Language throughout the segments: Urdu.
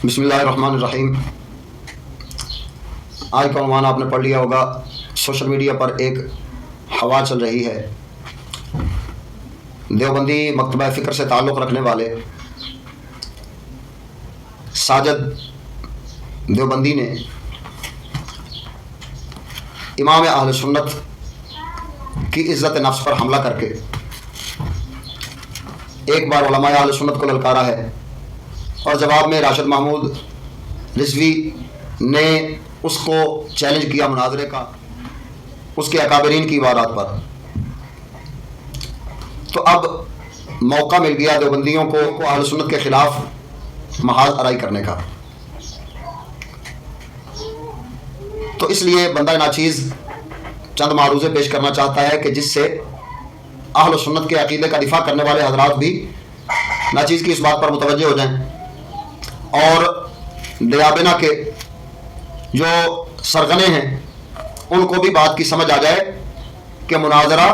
بسم اللہ الرحمن الرحیم۔ آج کا عنوان آپ نے پڑھ لیا ہوگا۔ سوشل میڈیا پر ایک ہوا چل رہی ہے، دیوبندی مکتبہ فکر سے تعلق رکھنے والے ساجد دیوبندی نے امام اہل سنت کی عزت نفس پر حملہ کر کے ایک بار علماء اہل سنت کو للکارا ہے، اور جواب میں راشد محمود رضوی نے اس کو چیلنج کیا مناظرے کا اس کے اکابرین کی عبارات پر۔ تو اب موقع مل گیا دیوبندیوں کو اہل سنت کے خلاف محاذ آرائی کرنے کا۔ تو اس لیے بندہ ناچیز چند معروضے پیش کرنا چاہتا ہے کہ جس سے اہل سنت کے عقیدے کا دفاع کرنے والے حضرات بھی ناچیز کی اس بات پر متوجہ ہو جائیں، اور دیابنا کے جو سرغنے ہیں ان کو بھی بات کی سمجھ آ جائے کہ مناظرہ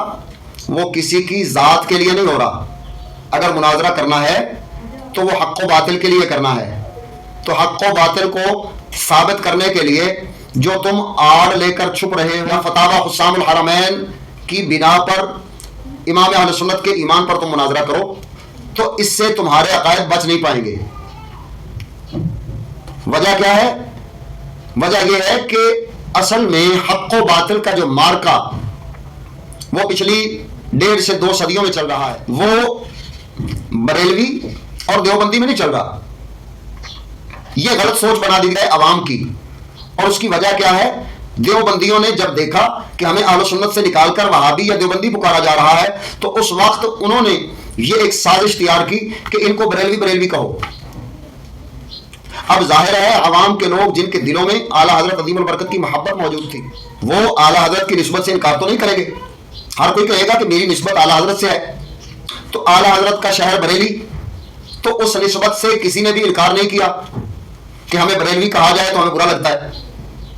وہ کسی کی ذات کے لیے نہیں ہو رہا۔ اگر مناظرہ کرنا ہے تو وہ حق و باطل کے لیے کرنا ہے، تو حق و باطل کو ثابت کرنے کے لیے جو تم آڑ لے کر چھپ رہے ہو، فتاوی حسام الحرمین کی بنا پر امام اہل سنت کے ایمان پر تم مناظرہ کرو، تو اس سے تمہارے عقائد بچ نہیں پائیں گے۔ وجہ کیا ہے؟ وجہ یہ ہے کہ اصل میں حق و باطل کا جو مارکا وہ پچھلی 1.5 سے 2 صدیوں میں چل رہا ہے، وہ بریلوی اور دیوبندی میں نہیں چل رہا۔ یہ غلط سوچ بنا دی گئی عوام کی، اور اس کی وجہ کیا ہے؟ دیوبندیوں نے جب دیکھا کہ ہمیں اہل سنت سے نکال کر وہابی یا دیوبندی پکارا جا رہا ہے، تو اس وقت انہوں نے یہ ایک سازش تیار کی کہ ان کو بریلوی کہو۔ اب ظاہر ہے عوام کے لوگ جن کے دلوں میں اعلیٰ حضرت عظیم البرکت کی محبت موجود تھی، وہ اعلیٰ حضرت کی نسبت سے انکار تو نہیں کریں گے۔ ہر کوئی کہے گا کہ میری نسبت اعلیٰ حضرت سے ہے، تو اعلیٰ حضرت کا شہر بریلی، تو اس نسبت سے کسی نے بھی انکار نہیں کیا کہ ہمیں بریلوی کہا جائے تو ہمیں برا لگتا ہے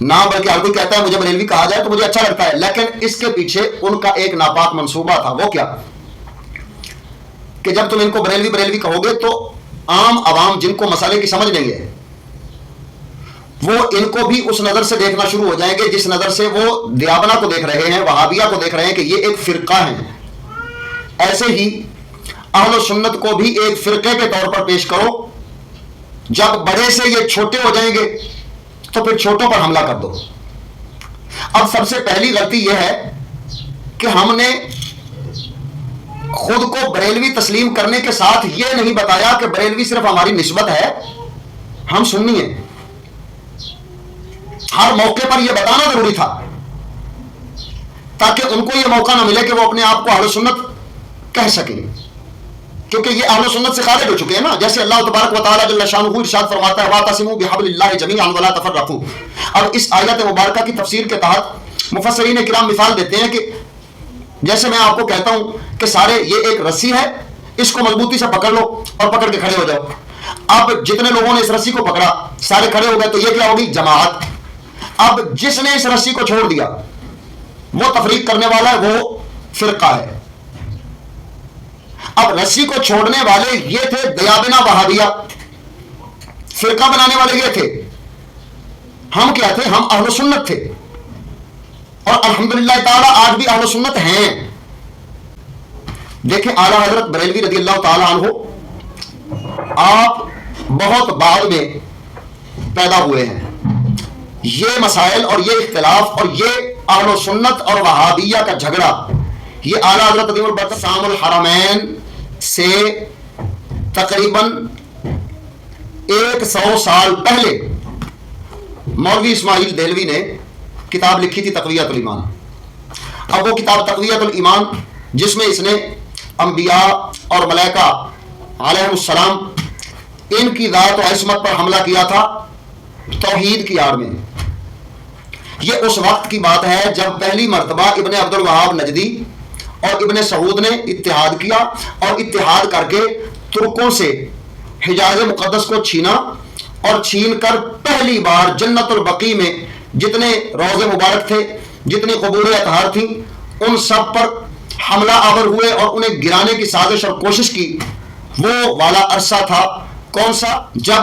نہ، بلکہ ہر کوئی کہتا ہے مجھے بریلوی کہا جائے تو مجھے اچھا لگتا ہے۔ لیکن اس کے پیچھے ان کا ایک ناپاک منصوبہ تھا۔ وہ کیا؟ کہ جب تم ان کو بریلوی کہو گے تو عام عوام جن کو مسئلے کی سمجھ نہیں ہے، وہ ان کو بھی اس نظر سے دیکھنا شروع ہو جائیں گے جس نظر سے وہ دیابنا کو دیکھ رہے ہیں، وہابیہ کو دیکھ رہے ہیں کہ یہ ایک فرقہ ہے۔ ایسے ہی اہل سنت کو بھی ایک فرقے کے طور پر پیش کرو۔ جب بڑے سے یہ چھوٹے ہو جائیں گے تو پھر چھوٹوں پر حملہ کر دو۔ اب سب سے پہلی غلطی یہ ہے کہ ہم نے خود کو بریلوی تسلیم کرنے کے ساتھ یہ نہیں بتایا کہ بریلوی صرف ہماری نسبت ہے، ہم سنی ہیں۔ ہر موقع پر یہ بتانا ضروری تھا تاکہ ان کو یہ موقع نہ ملے کہ وہ اپنے آپ کو اہل سنت کہہ سکیں، کیونکہ یہ اہل سنت سے خارج ہو چکے ہیں نا۔ جیسے اللہ تبارک و تعالیٰ جل شانہ ارشاد فرماتا ہے وَاعْتَصِمُوا بِحَبْلِ اللَّهِ جَمِيعًا وَلَا تَفَرَّقُوا۔ اب اس آیت مبارکہ کی تفسیر کے تحت مفسرین کرام مثال دیتے ہیں کہ جیسے میں آپ کو کہتا ہوں کہ سارے یہ ایک رسی ہے، اس کو مضبوطی سے پکڑ لو اور پکڑ کے کھڑے ہو جاؤ۔ اب جتنے لوگوں نے اس رسی کو پکڑا سارے کھڑے ہو گئے، تو یہ کیا ہوگی؟ جماعت۔ اب جس نے اس رسی کو چھوڑ دیا وہ تفریق کرنے والا ہے، وہ فرقہ ہے۔ اب رسی کو چھوڑنے والے یہ تھے دیابنا وہابیہ، فرقہ بنانے والے یہ تھے۔ ہم کیا تھے؟ ہم اہل سنت تھے، اور الحمدللہ تعالیٰ آج بھی اہل سنت ہیں۔ دیکھیں اعلیٰ حضرت بریلوی رضی اللہ تعالیٰ عنہ آپ بہت بعد میں پیدا ہوئے ہیں۔ یہ مسائل اور یہ اختلاف اور یہ اہل سنت اور وہابیہ کا جھگڑا یہ اعلیٰ حضرت عظیم البرکت حسام الحرمین سے تقریباً 100 سال پہلے مولوی اسماعیل دہلوی نے کتاب لکھی تھی تقویۃ الایمان۔ اب وہ کتاب تقویۃ الایمان جس میں اس نے انبیاء اور ملائکہ علیہم السلام ان کی ذات و عصمت پر حملہ کیا تھا توحید کی آڑ میں۔ یہ اس وقت کی بات ہے جب پہلی مرتبہ ابن عبد الوہاب نجدی اور ابن سعود نے اتحاد کیا، اور اتحاد کر کے ترکوں سے حجاز مقدس کو چھینا، اور چھین کر پہلی بار جنت البقیع میں جتنے روضے مبارک تھے، جتنی قبور اطہار تھیں، ان سب پر حملہ آور ہوئے اور انہیں گرانے کی سازش اور کوشش کی۔ وہ والا عرصہ تھا کون سا؟ جب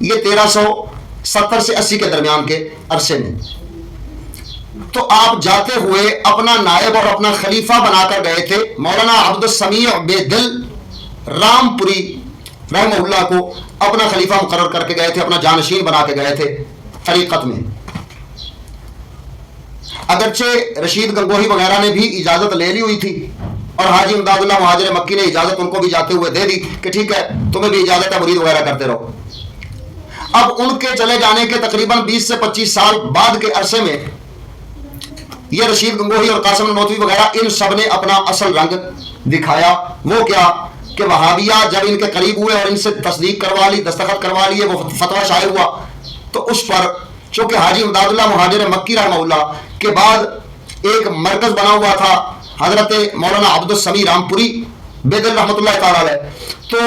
یہ 1370 سے 80 کے درمیان کے عرصے میں. تو آپ جاتے ہوئے اپنا نائب اور اپنا خلیفہ بنا کر گئے تھے. مولانا عبد السمیع بے دل رام پوری رحمہ اللہ کو اپنا خلیفہ مقرر کر کے گئے تھے, اپنا جانشین بنا کے گئے تھے طریقت میں. اگرچہ رشید گنگوہی وغیرہ نے بھی اجازت لے لی ہوئی تھی اور حاجی امداد اللہ مہاجر مکی نے اجازت ان کو بھی جاتے ہوئے دے دی کہ ٹھیک ہے تمہیں بھی اجازت ہے مرید وغیرہ کرتے رہو. اب ان کے چلے جانے کے تقریباً 20 سے 25 سال بعد کے عرصے میں یہ رشید گنگوہی اور قاسم نانوتوی وغیرہ ان سب نے اپنا اصل رنگ دکھایا. وہ کیا کہ وہابیہ جب ان کے قریب ہوئے اور ان سے تصدیق کروا لی, دستخط کروا لیے, وہ فتویٰ شائع ہوا, تو اس پر چونکہ حاجی امداد اللہ مہاجر مکی رحمہ اللہ کے بعد ایک مرکز بنا ہوا تھا حضرت مولانا عبد السمیع رام پوری بے دل رحمۃ اللہ تعالی علیہ, تو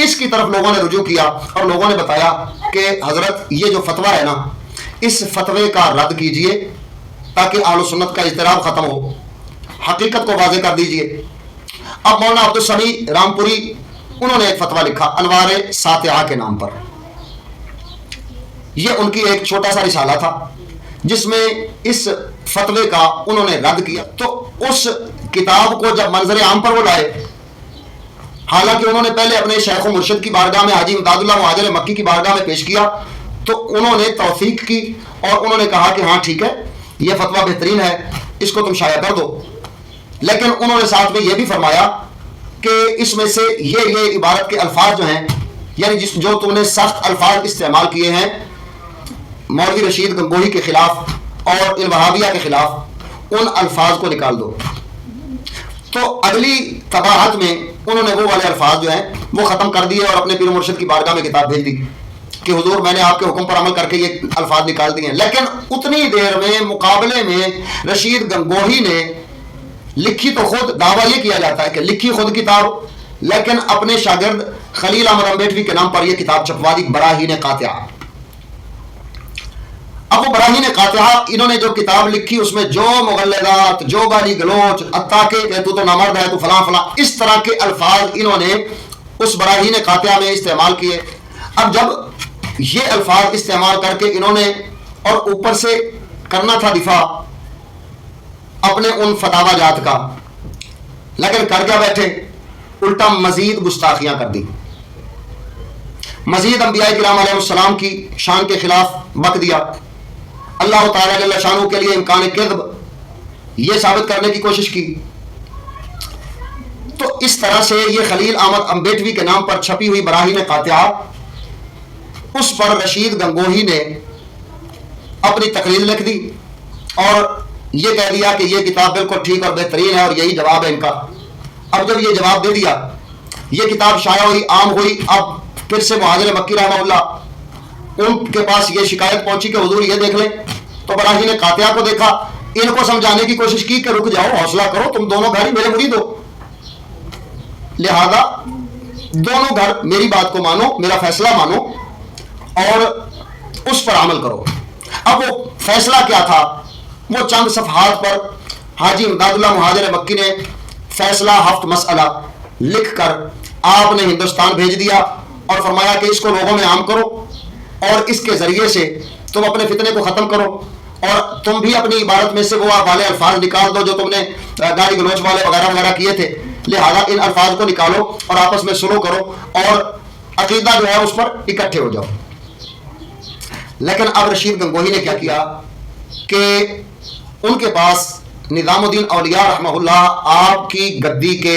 اس کی طرف لوگوں نے رجوع کیا اور لوگوں نے بتایا کہ حضرت یہ جو فتویٰ ہے نا, اس فتوے کا رد کیجئے تاکہ اہل سنت کا اضطراب ختم ہو, حقیقت کو واضح کر دیجئے. اب مولانا عبد السمیع رام پوری انہوں نے ایک فتویٰ لکھا انوار ساتعہ کے نام پر. یہ ان کی ایک چھوٹا سا رسالہ تھا جس میں اس فتوے کا انہوں نے رد کیا. تو اس کتاب کو جب منظر عام پر وہ لائے, حالانکہ انہوں نے پہلے اپنے شیخ و مرشد کی بارگاہ میں حاجی امداد اللہ مہاجر مکی کی بارگاہ میں پیش کیا, تو انہوں نے توثیق کی اور انہوں نے کہا کہ ہاں ٹھیک ہے یہ فتویٰ بہترین ہے, اس کو تم شائع کر دو. لیکن انہوں نے ساتھ میں یہ بھی فرمایا کہ اس میں سے یہ عبارت کے الفاظ جو ہیں, یعنی جو تم نے سخت الفاظ استعمال کیے ہیں مولوی رشید گنگوہی کے خلاف اور الوہابیہ کے خلاف, ان الفاظ کو نکال دو. تو اگلی طباعت میں انہوں نے وہ والے الفاظ جو ہیں وہ ختم کر دیے اور اپنے پیر مرشد کی بارگاہ میں کتاب بھیج دی کہ حضور میں نے آپ کے حکم پر عمل کر کے یہ الفاظ نکال دیے ہیں. لیکن اتنی دیر میں مقابلے میں رشید گنگوہی نے لکھی تو خود, دعویٰ یہ کیا جاتا ہے کہ لکھی خود کتاب, لیکن اپنے شاگرد خلیل احمد امبیٹوی کے نام پر یہ کتاب چھپوا دی براہین قاطعہ. اب وہ براہین قاطعہ انہوں نے جو کتاب لکھی اس میں جو مغلظات, جو گالی گلوچ, کہ تو نامرد ہے, تو فلاں فلاں, اس طرح کے الفاظ انہوں نے اس براہین قاطعہ میں استعمال کیے. اب جب یہ الفاظ استعمال کر کے انہوں نے اور اوپر سے کرنا تھا دفاع اپنے ان فتاوی جات کا, لیکن کر کیا بیٹھے, الٹا مزید گستاخیاں کر دی, مزید انبیاء کرام علیہ السلام کی شان کے خلاف بک دیا, اللہ تعالیٰ جل شانہ کے لیے امکان کذب یہ ثابت کرنے کی کوشش کی. تو اس طرح سے یہ خلیل احمد امبیٹوی کے نام پر چھپی ہوئی براہین قاطعہ, اس پر رشید گنگوہی نے اپنی تقریر لکھ دی اور یہ کہہ دیا کہ یہ کتاب بالکل ٹھیک اور بہترین ہے اور یہی جواب ہے ان کا. اب جب یہ جواب دے دیا, یہ کتاب شائع ہوئی, عام ہوئی, اب پھر سے مہاجر مکی رحمہ اللہ ان کے پاس یہ شکایت پہنچی کہ حضور یہ دیکھ لیں. تو براہین قاطعہ کو دیکھا, ان کو سمجھانے کی کوشش کی کہ رک جاؤ, حوصلہ کرو, تم دونوں گھر میرے مرید ہو, لہذا دونوں گھر میری بات کو مانو, میرا فیصلہ مانو اور اس پر عمل کرو. اب وہ فیصلہ کیا تھا, وہ چند صفحات پر حاجی امداد اللہ مہاجر مکی نے فیصلہ ہفت مسئلہ لکھ کر آپ نے ہندوستان بھیج دیا اور فرمایا کہ اس کو لوگوں میں عام کرو اور اس کے ذریعے سے تم اپنے فتنے کو ختم کرو اور تم بھی اپنی عبارت میں سے وہ والے الفاظ نکال دو جو تم نے گالی گلوچ والے وغیرہ وغیرہ کیے تھے, لہذا ان الفاظ کو نکالو اور آپس میں سلو کرو اور عقیدہ جو ہے اس پر اکٹھے ہو جاؤ. لیکن اب رشید گنگوہی نے کیا کیا کہ ان کے پاس نظام الدین اولیاء رحمہ اللہ آپ کی گدی کے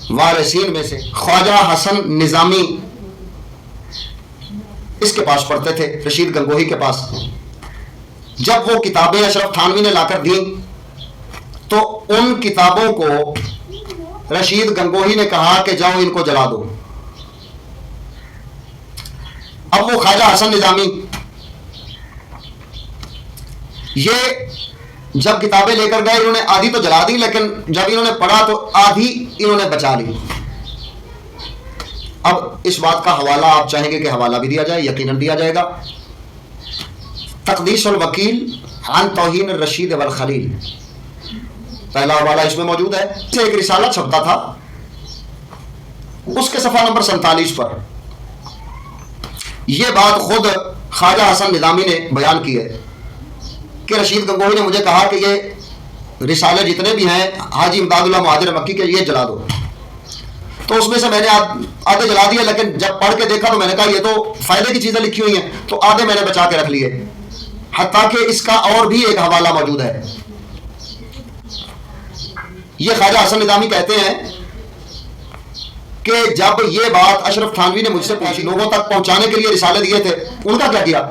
وارثین میں سے خواجہ حسن نظامی اس کے پاس پڑھتے تھے, رشید گنگوہی کے پاس. جب وہ کتابیں اشرف تھانوی نے لا کر دیں تو ان کتابوں کو رشید گنگوہی نے کہا کہ جاؤ ان کو جلا دو. اب وہ خواجہ حسن نظامی یہ جب کتابیں لے کر گئے, انہوں نے آدھی تو جلا دی, لیکن جب انہوں نے پڑھا تو آدھی انہوں نے بچا لی. اب اس بات کا حوالہ آپ چاہیں گے کہ حوالہ بھی دیا جائے, یقیناً دیا جائے گا. تقدیس الوکیل عن توہین الرشید والخلیل, پہلا حوالہ اس میں موجود ہے. اسے ایک رسالہ چھپتا تھا, اس کے صفحہ نمبر 47 پر یہ بات خود خواجہ حسن نظامی نے بیان کی ہے کہ رشید گنگوہی نے مجھے کہا کہ یہ رسالے جتنے بھی ہیں حاجی امداد اللہ مہاجر مکی کے یہ جلا دو، تو اس میں سے میں نے آدھے جلا دیے، لیکن جب پڑھ کے دیکھا تو میں نے کہا یہ تو فائدے کی چیزیں لکھی ہوئی ہیں، تو آدھے میں نے بچا کے رکھ لیے، حتیٰ کہ اس کا اور بھی ایک حوالہ موجود ہے۔ یہ خواجہ حسن نظامی کہتے ہیں کہ جب یہ بات اشرف تھانوی نے مجھ سے پوچھی، لوگوں تک پہنچانے کے لیے رسالے دیے تھے، ان کا کیا کیا؟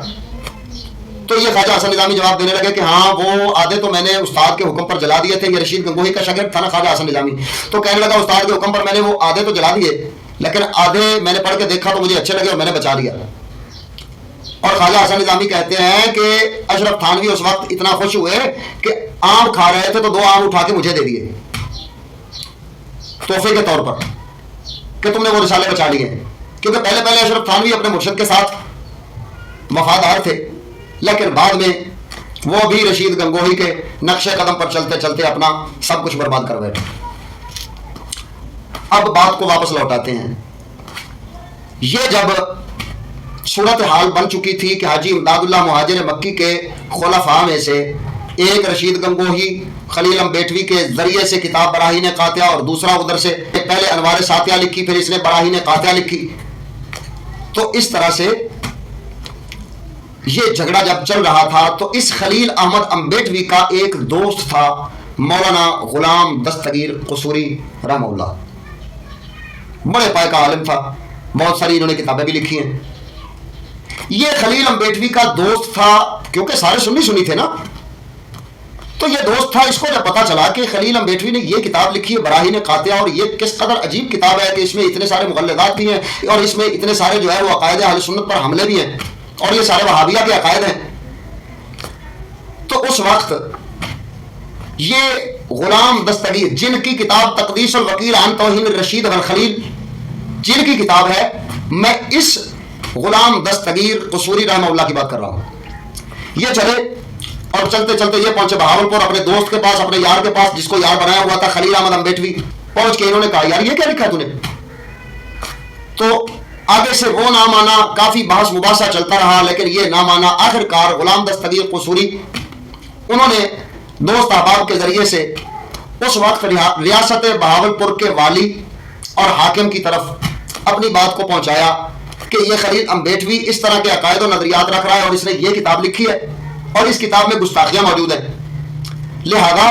تو یہ خواجہ حسن نظامی جواب دینے لگے کہ ہاں وہ آدھے تو میں نے استاد کے حکم پر جلا دیے تھے، یہ رشید گنگوہی کا شاگرد تھا نا خواجہ حسن نظامی، تو کہنے لگا استاد کے حکم پر میں نے وہ آدھے تو جلا دیے، لیکن آدھے میں نے پڑھ کے دیکھا تو مجھے اچھے لگے اور میں نے بچا لیا۔ اور خواجہ حسن نظامی کہتے ہیں کہ اشرف تھانوی اس وقت اتنا خوش ہوئے کہ آم کھا رہے تھے تو 2 آم اٹھا کے مجھے دے دیے تحفے کے طور پر کہ تم نے وہ رسالے بچا لیے ہیں، کیونکہ پہلے اشرف تھانوی اپنے مرشد کے ساتھ وفادار تھے، لیکن بعد میں وہ بھی رشید گنگوہی کے نقش قدم پر چلتے چلتے اپنا سب کچھ برباد کر بیٹھے۔ اب بات کو واپس لوٹاتے ہیں۔ یہ جب صورتحال بن چکی تھی کہ حاجی امداد اللہ مہاجر مکی کے خلفاء میں سے ایک رشید گنگوہی خلیل امبیٹوی کے ذریعے سے کتاب براہین قاطعہ اور دوسرا ادھر سے پہلے انوار ساتیہ لکھی، پھر اس نے براہین قاطعہ لکھی، تو اس طرح سے یہ جھگڑا جب چل رہا تھا تو اس خلیل احمد امبیٹوی کا ایک دوست تھا مولانا غلام دستگیر قصوری رحمہ اللہ، بڑے پائے کا عالم تھا، بہت ساری انہوں نے کتابیں بھی لکھی ہیں۔ یہ خلیل امبیٹوی کا دوست تھا، کیونکہ سارے سنی تھے نا، تو یہ دوست تھا۔ اس کو جب پتا چلا کہ خلیل امبیٹوی نے یہ کتاب لکھی ہے براہین قاطعہ، اور یہ کس قدر عجیب کتاب ہے کہ اس میں اتنے سارے مغلظات بھی ہیں اور اس میں اتنے سارے جو ہے وہ عقائد اہل سنت پر حملے بھی ہیں، اور یہ سارے وہابیہ کے عقائد ہیں، تو اس وقت یہ غلام دستگیر جن کی کتاب تقدیس الوکیل عن توہین الرشید والخلیل جن کی کتاب ہے، میں اس غلام دستگیر قصوری رحمہ اللہ کی بات کر رہا ہوں، یہ چلے اور چلتے چلتے یہ پہنچے بہاولپور اپنے دوست کے پاس، اپنے یار کے پاس، جس کو یار بنایا ہوا تھا خلیل احمد امبیٹوی۔ پہنچ کے انہوں نے کہا یار یہ کیا لکھا ہے تو نے؟ تو آگے سے وہ نہ مانا، کافی بحث مباحثہ چلتا رہا، لیکن یہ نہ مانا۔ آخر کار غلام دستگیر قصوری انہوں نے دوست احباب کے ذریعے سے اس وقت ریاست بہاولپور کے والی اور حاکم کی طرف اپنی بات کو پہنچایا کہ یہ خلیل امبیٹوی اس طرح کے عقائد و نظریات رکھ رہا ہے اور اس نے یہ کتاب لکھی ہے اور اس کتاب میں گستاخیاں موجود ہیں، لہذا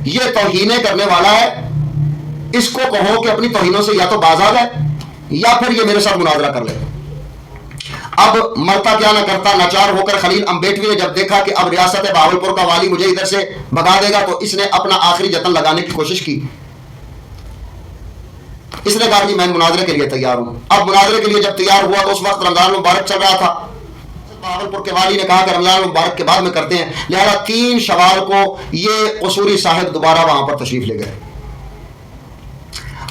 یہ توہینیں کرنے والا ہے، اس کو کہو کہ اپنی توہینوں سے یا تو باز آ جائے یا پھر یہ میرے ساتھ مناظرہ کر لے۔ اب مرتا کیا نہ کرتا، ناچار ہو کر خلیل امبیٹوی نے جب دیکھا کہ اب ریاست بہاولپور کا والی مجھے ادھر سے بھگا دے گا، تو اس نے اپنا آخری جتن لگانے کی کوشش کی۔ اس نے کہا کہ میں مناظرے کے لیے تیار ہوں۔ اب مناظرے کے لیے جب تیار ہوا تو اس وقت رمضان المبارک چل رہا تھا۔ بہاولپور کے والی نے کہا کہ رمضان المبارک کے بعد میں کرتے ہیں، لہذا 3 شوال کو یہ قصوری صاحب دوبارہ وہاں پر تشریف لے گئے۔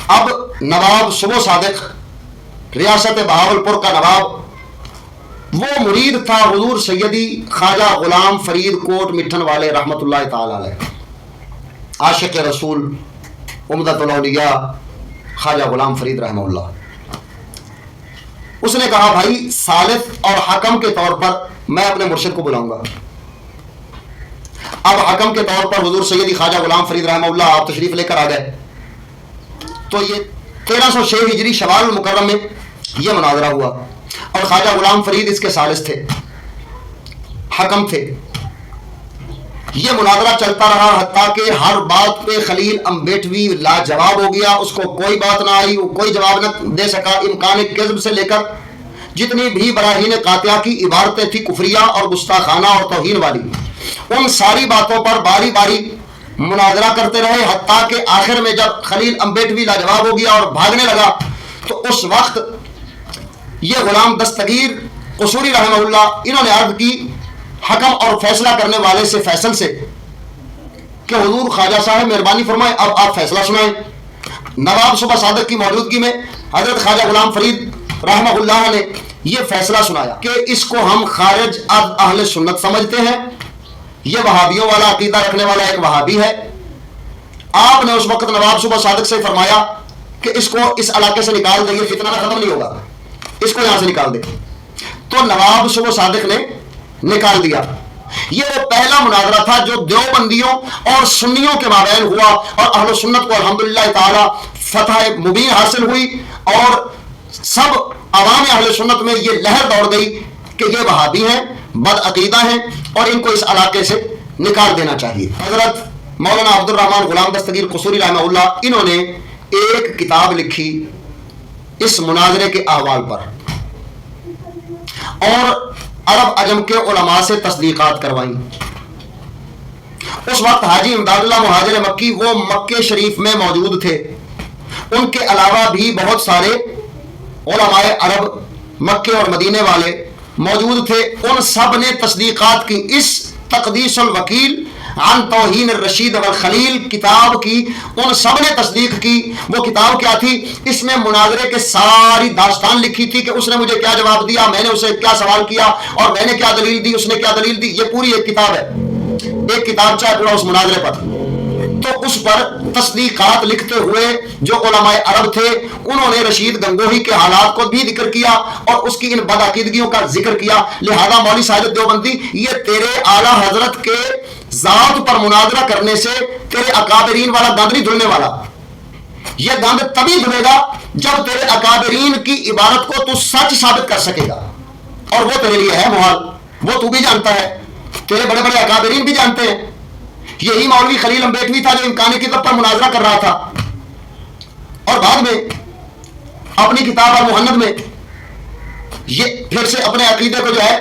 اب نواب صبح صادق ریاست بہاولپور کا نواب وہ مرید تھا حضور سیدی خواجہ غلام فرید کوٹ مٹھن والے رحمت اللہ تعالی علیہ، عاشق رسول عمدۃ الاولیاء خواجہ غلام فرید رحمہ اللہ۔ اس نے کہا بھائی ثالث اور حکم کے طور پر میں اپنے مرشد کو بلاؤں گا۔ اب حکم کے طور پر حضور سیدی خواجہ غلام فرید رحمہ اللہ آپ تشریف لے کر آ گئے، تو یہ 1306 ہجری شوال المکرم میں یہ مناظرہ ہوا، اور خواجہ غلام فرید اس کے ثالث تھے، حکم تھے۔ یہ مناظرہ چلتا رہا حتیٰ کہ ہر بات پہ خلیل امبیٹوی لاجواب ہو گیا، اس کو کوئی بات نہ آئی، وہ کوئی جواب نہ دے سکا۔ امکان کذب سے لے کر جتنی بھی براہین قاطعہ کی عبارتیں تھی کفریہ اور گستاخانہ اور توہین والی، ان ساری باتوں پر باری باری مناظرہ کرتے رہے، حتیٰ کہ آخر میں جب خلیل امبیٹوی لاجواب ہو گیا اور بھاگنے لگا، تو اس وقت یہ غلام دستگیر قصوری رحمہ اللہ انہوں نے عرض کی حکم اور فیصلہ کرنے والے سے فیصل سے کہ حضور خواجہ صاحب مہربانی فرمائیں، اب آپ فیصلہ سنائیں۔ نواب صبح صادق کی موجودگی میں حضرت خواجہ غلام فرید رحمہ اللہ نے یہ فیصلہ سنایا کہ اس کو ہم خارج از اہل سنت سمجھتے ہیں، یہ وہابیوں والا عقیدہ رکھنے والا ایک وہابی ہے۔ آپ نے اس وقت نواب صبح صادق سے فرمایا کہ اس کو اس علاقے سے نکال دیں، یہ فتنہ ختم نہیں ہوگا، اس کو یہاں سے نکال دیں۔ تو نواب سے وہ صادق نے نکال دیا۔ یہ وہ پہلا مناظرہ تھا جو دیوبندیوں اور سنیوں کے مابین ہوا، اور اہل سنت کو الحمدللہ تعالی فتح مبین حاصل ہوئی، اور سب عوام اہل سنت میں یہ لہر دوڑ گئی کہ یہ وہابی ہیں، بد عقیدہ ہیں، اور ان کو اس علاقے سے نکال دینا چاہیے۔ حضرت مولانا عبد الرحمن غلام دستگیر قصوری رحمہ اللہ، انہوں نے ایک کتاب لکھی اس مناظرے کے احوال پر، اور عرب عجم کے علماء سے تصدیقات کروائیں۔ اس وقت حاجی امداد اللہ مہاجر مکی وہ مکے شریف میں موجود تھے، ان کے علاوہ بھی بہت سارے علماء عرب مکے اور مدینے والے موجود تھے، ان سب نے تصدیقات کی۔ اس تقدیس الوکیل عن توہین الرشید والخلیل کتاب کی ان سب نے تصدیق کی۔ وہ کتاب کیا تھی؟ اس میں مناظرے کے ساری داستان لکھی تھی کہ اس نے مجھے کیا جواب دیا، میں نے اسے کیا سوال کیا، اور میں نے کیا دلیل دی، اس نے کیا دلیل دی۔ یہ پوری ایک کتاب ہے، ایک کتاب چاہے پورا اس مناظرے پر۔ تو اس پر تصدیقات لکھتے ہوئے جو علماء عرب تھے انہوں نے رشید گنگوہی کے حالات کو بھی ذکر کیا اور اس کی ان بدعقیدگیوں کا ذکر کیا۔ لہذا مولوی ساجد دیوبندی، یہ تیرے اعلیٰ حضرت کے ذات پر مناظرہ کرنے سے تیرے اکابرین والا گند نہیں دھلنے والا۔ یہ گند تبھی دھلے گا جب تیرے اکابرین کی عبارت کو تو سچ ثابت کر سکے گا، اور وہ تیرے لیے ہے محال، وہ تو بھی جانتا ہے، تیرے بڑے بڑے اکابرین بھی جانتے ہیں۔ یہی مولوی خلیل امبیٹوی تھا جو امکانی کتاب پر مناظرہ کر رہا تھا، اور بعد میں اپنی کتاب المحند میں یہ پھر سے اپنے عقیدے کو جو ہے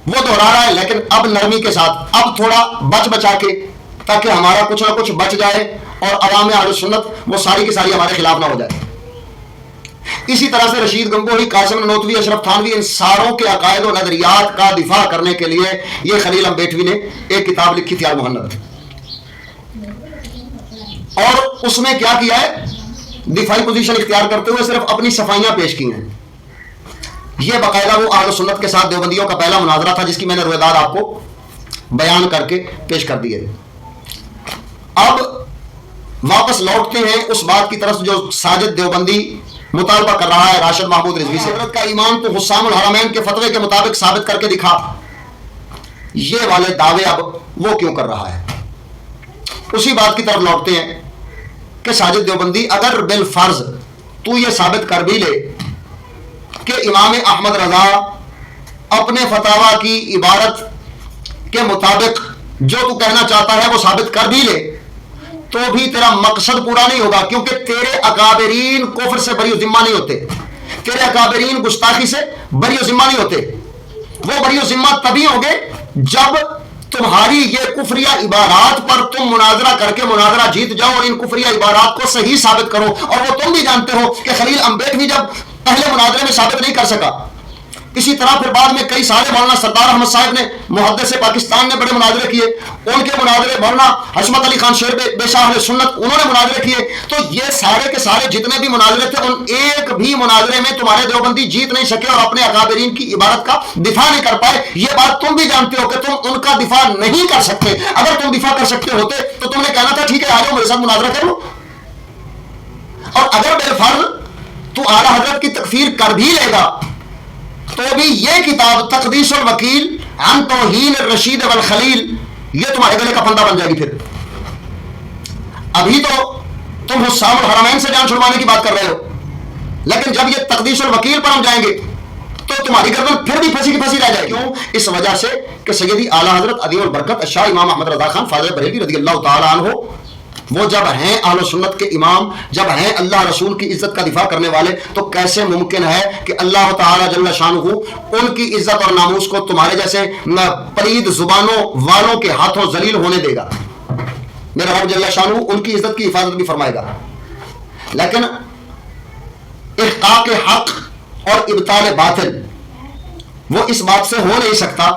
وہ دہرا رہا ہے، لیکن اب نرمی کے ساتھ، اب تھوڑا بچ بچا کے، تاکہ ہمارا کچھ نہ کچھ بچ جائے اور عوام اہل سنت وہ ساری کی ساری ہمارے خلاف نہ ہو جائے۔ اسی طرح سے رشید گنگوہی، قاسم نانوتوی، اشرف تھانوی، ان ساروں کے عقائد و نظریات کا دفاع کرنے کے لیے یہ خلیل امبیٹوی نے ایک کتاب لکھی تھی المحند، اور اس میں کیا کیا ہے؟ دفاعی پوزیشن اختیار کرتے ہوئے صرف اپنی صفائیاں پیش کی ہیں۔ یہ باقاعدہ وہ اہل سنت کے ساتھ دیوبندیوں کا پہلا مناظرہ تھا جس کی میں نے رویداد آپ کو بیان کر کے پیش کر دی ہے۔ اب واپس لوٹتے ہیں اس بات کی طرف جو ساجد دیوبندی مطالبہ کر رہا ہے راشد محمود رضوی سے۔ حضرت کا ایمان تو حسام الحرمین کے فتوے کے مطابق ثابت کر کے دکھا، یہ والے دعوے اب وہ کیوں کر رہا ہے؟ اسی بات کی طرف لوٹتے ہیں کہ ساجد دیوبندی، اگر بالفرض تو یہ ثابت کر بھی لے کہ امام احمد رضا اپنے فتاوی کی عبارت کے مطابق جو تو کہنا چاہتا ہے وہ ثابت کر بھی لے، تو بھی تیرا مقصد پورا نہیں ہوگا، کیونکہ تیرے اکابرین کفر سے بری ذمہ نہیں ہوتے، تیرے اکابرین گستاخی سے بری ذمہ نہیں ہوتے۔ وہ بری ذمہ تبھی ہوں گے جب تمہاری یہ کفریہ عبارات پر تم مناظرہ کر کے مناظرہ جیت جاؤ اور ان کفریہ عبارات کو صحیح ثابت کرو۔ اور وہ تم بھی جانتے ہو کہ خلیل امبیٹوی جب پہلے مناظرے میں ثابت نہیں کر سکا، اسی طرح پھر بعد میں کئی سارے مولانا سردار احمد صاحب نے، محدث پاکستان نے بڑے مناظرے کیے، ان کے مناظرے مولانا حشمت علی خان شیر بے شاہ اہل سنت انہوں نے مناظرے کیے۔ تو یہ سارے کے سارے جتنے بھی مناظرے تھے ان ایک بھی مناظرے میں تمہارے دیوبندی جیت نہیں سکے اور اپنے اکابرین کی عبارت کا دفاع نہیں کر پائے۔ یہ بات تم بھی جانتے ہو کہ تم ان کا دفاع نہیں کر سکتے۔ اگر تم دفاع کر سکتے ہوتے تو تم نے کہنا تھا ٹھیک ہے آ جاؤ میرے ساتھ مناظرہ کر لو، اور اگر بالفرض تو اعلیٰ حضرت کی تکفیر کر بھی لے گا تو بھی یہ کتاب تقدیس الوکیل عن توہین الرشید والخلیل یہ تمہارے گلے کا پھندا بن جائے گی۔ پھر ابھی تو تم حسام الحرمین سے جان چھڑوانے کی بات کر رہے ہو، لیکن جب یہ تقدیس الوکیل پر ہم جائیں گے تو تمہاری گردن پھر بھی پھنسی کی پھنسی رہ جائے گی۔ کیوں؟ اس وجہ سے کہ سیدی اعلیٰ حضرت عظیم البرکت شاہ امام احمد رضا خان فاضل بریلوی رضی اللہ تعالیٰ عنہ، وہ جب ہیں اہل سنت کے امام، جب ہیں اللہ رسول کی عزت کا دفاع کرنے والے، تو کیسے ممکن ہے کہ اللہ تعالی جل شانہ ان کی عزت اور ناموس کو تمہارے جیسے پلید زبانوں والوں کے ہاتھوں ذلیل ہونے دے گا؟ میرا رب جل شانہ ان کی عزت کی حفاظت بھی فرمائے گا، لیکن احقاق حق اور ابطال باطل وہ اس بات سے ہو نہیں سکتا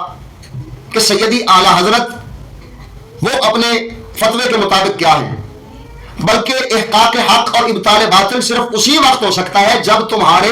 کہ سیدی اعلیٰ حضرت وہ اپنے فتوے کے مطابق کیا ہیں، بلکہ احقاق حق اور ابطال باطل صرف اسی وقت ہو سکتا ہے جب تمہارے